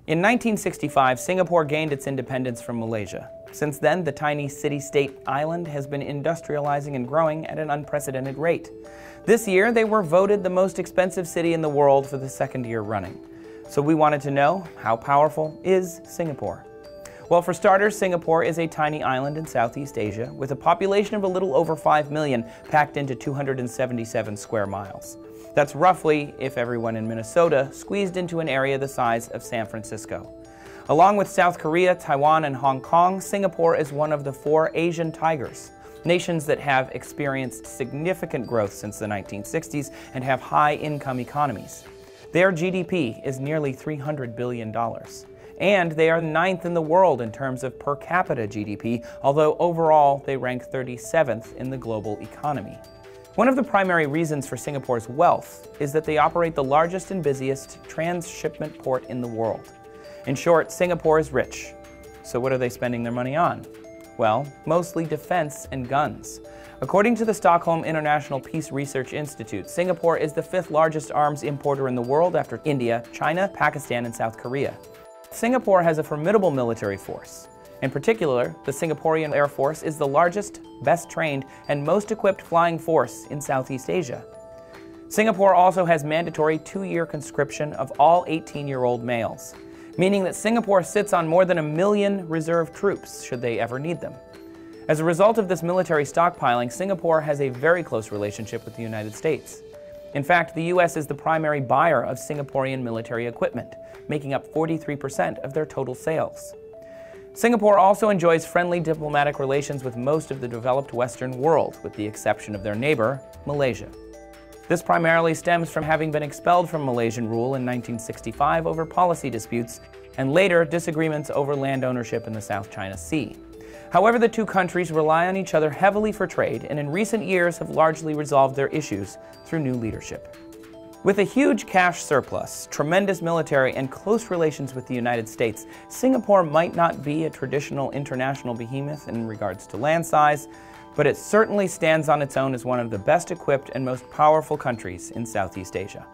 In 1965, Singapore gained its independence from Malaysia. Since then, the tiny city-state island has been industrializing and growing at an unprecedented rate. This year, they were voted the most expensive city in the world for the second year running. So we wanted to know, how powerful is Singapore? Well, for starters, Singapore is a tiny island in Southeast Asia with a population of a little over 5 million packed into 277 square miles. That's roughly if everyone in Minnesota squeezed into an area the size of San Francisco. Along with South Korea, Taiwan, and Hong Kong, Singapore is one of the 4 Asian tigers, nations that have experienced significant growth since the 1960s and have high-income economies. Their GDP is nearly $300 billion. And they are 9th in the world in terms of per capita GDP, although overall they rank 37th in the global economy. One of the primary reasons for Singapore's wealth is that they operate the largest and busiest transshipment port in the world. In short, Singapore is rich. So what are they spending their money on? Well, mostly defense and guns. According to the Stockholm International Peace Research Institute, Singapore is the 5th largest arms importer in the world after India, China, Pakistan, and South Korea. Singapore has a formidable military force. In particular, the Singaporean Air Force is the largest, best trained, and most equipped flying force in Southeast Asia. Singapore also has mandatory 2-year conscription of all 18-year-old males, meaning that Singapore sits on more than 1 million reserve troops should they ever need them. As a result of this military stockpiling, Singapore has a very close relationship with the United States. In fact, the U.S. is the primary buyer of Singaporean military equipment, making up 43% of their total sales. Singapore also enjoys friendly diplomatic relations with most of the developed Western world, with the exception of their neighbor, Malaysia. This primarily stems from having been expelled from Malaysian rule in 1965 over policy disputes, and later disagreements over land ownership in the South China Sea. However, the two countries rely on each other heavily for trade, and in recent years have largely resolved their issues through new leadership. With a huge cash surplus, tremendous military, and close relations with the United States, Singapore might not be a traditional international behemoth in regards to land size, but it certainly stands on its own as one of the best equipped and most powerful countries in Southeast Asia.